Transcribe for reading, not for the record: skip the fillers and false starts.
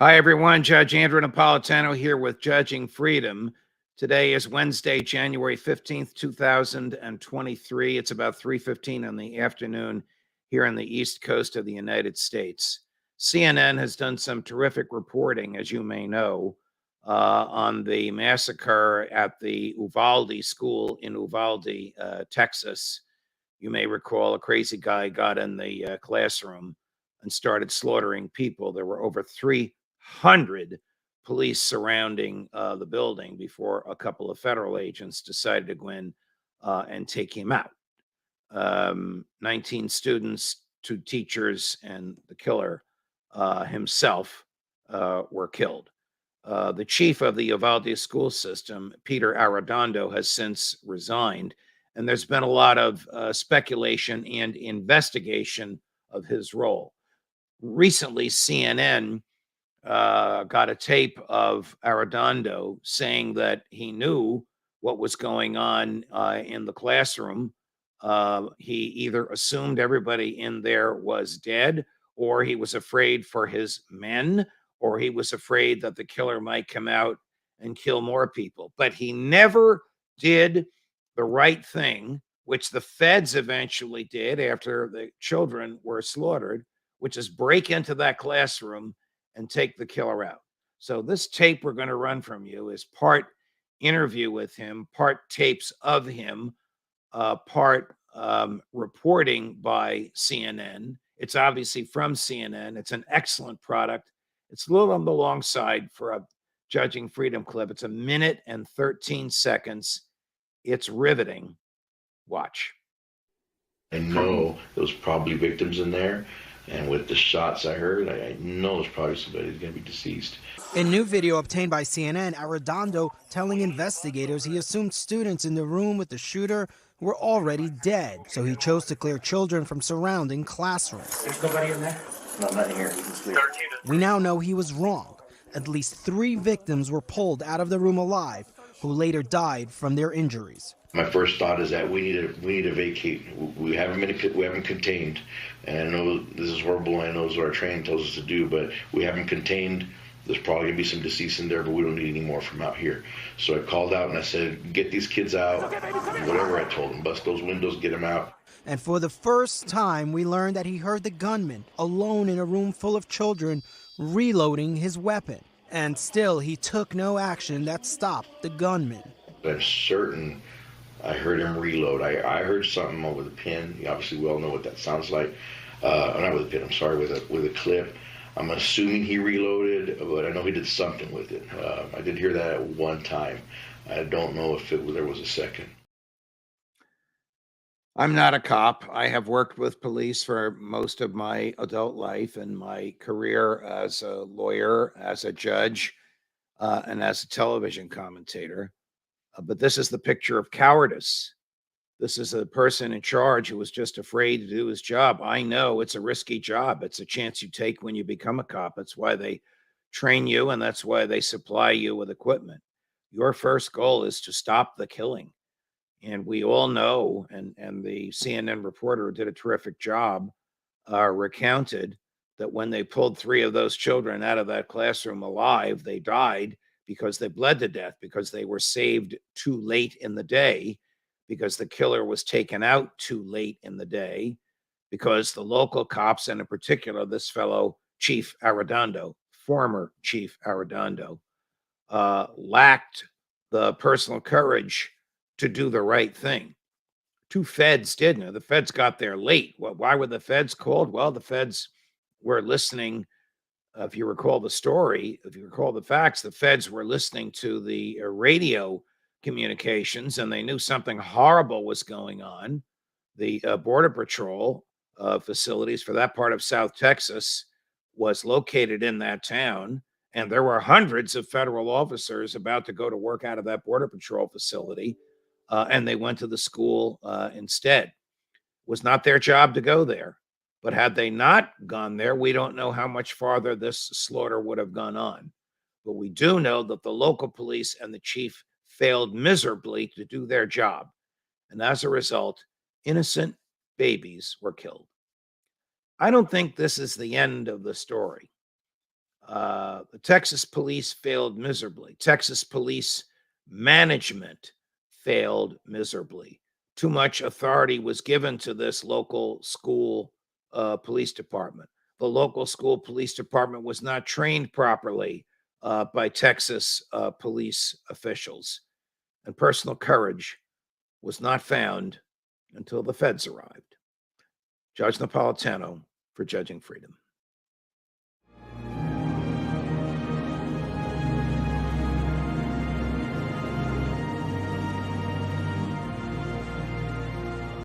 Hi, everyone. Judge Andrew Napolitano here with Judging Freedom. Today is Wednesday, January 15th, 2023. It's about 3:15 in the afternoon here on the East Coast of the United States. CNN has done some terrific reporting, as you may know, on the massacre at the Uvalde school in Uvalde, Texas. You may recall a crazy guy got in the classroom and started slaughtering people. There were over 300 police surrounding the building before a couple of federal agents decided to go in and take him out. 19 students, two teachers, and the killer himself were killed. The chief of the Uvalde school system, Peter Arredondo, has since resigned, and there's been a lot of speculation and investigation of his role. Recently, CNN got a tape of Arredondo saying that he knew what was going on in the classroom. He either assumed everybody in there was dead, or he was afraid for his men, or he was afraid that the killer might come out and kill more people. But he never did the right thing, which the feds eventually did after the children were slaughtered, which is break into that classroom and take the killer out. So this tape we're going to run from you is part interview with him, part tapes of him, part reporting by CNN. It's obviously from CNN. It's an excellent product. It's a little on the long side for a Judging Freedom clip. It's 1 minute and 13 seconds. It's riveting. Watch. I know there was probably victims in there, and with the shots I heard, I know there's probably somebody who's going to be deceased. In new video obtained by CNN, Arredondo telling investigators he assumed students in the room with the shooter were already dead, so he chose to clear children from surrounding classrooms. There's nobody in there? No, nothing here. You can sleep. We now know he was wrong. At least 3 victims were pulled out of the room alive, who later died from their injuries. My first thought is that we need to vacate. We haven't contained, and I know this is horrible. And I know this is what our training tells us to do, but we haven't contained. There's probably gonna be some deceased in there, but we don't need any more from out here. So I called out and I said, "Get these kids out." Whatever I told them, bust those windows, get them out. And for the first time, we learned that he heard the gunman alone in a room full of children reloading his weapon. And still, he took no action that stopped the gunman. I'm certain I heard him reload. I heard something over the pin. You obviously we all know what that sounds like. Not with a pin, I'm sorry, with a clip. I'm assuming he reloaded, but I know he did something with it. I did hear that at one time. I don't know if there was a second. I'm not a cop. I have worked with police for most of my adult life and my career as a lawyer, as a judge, and as a television commentator. But this is the picture of cowardice. This is a person in charge who was just afraid to do his job. I know it's a risky job. It's a chance you take when you become a cop. That's why they train you, and that's why they supply you with equipment. Your first goal is to stop the killing. And we all know, and the CNN reporter did a terrific job, recounted that when they pulled 3 of those children out of that classroom alive, they died because they bled to death, because they were saved too late in the day, because the killer was taken out too late in the day, because the local cops, and in particular this fellow, Chief Arredondo, former Chief Arredondo, lacked the personal courage to do the right thing. 2 feds didn't. The feds got there late. Well, why were the feds called? Well, the feds were listening. If you recall the story, if you recall the facts, the feds were listening to the radio communications, and they knew something horrible was going on. The Border Patrol facilities for that part of South Texas was located in that town, and there were hundreds of federal officers about to go to work out of that Border Patrol facility, and they went to the school instead. It was not their job to go there. But had they not gone there, we don't know how much farther this slaughter would have gone on. But we do know that the local police and the chief failed miserably to do their job. And as a result, innocent babies were killed. I don't think this is the end of the story. The Texas police failed miserably. Texas police management failed miserably. Too much authority was given to this local school police department. The local school police department was not trained properly by Texas police officials, and personal courage was not found until the feds arrived. Judge Napolitano for Judging Freedom.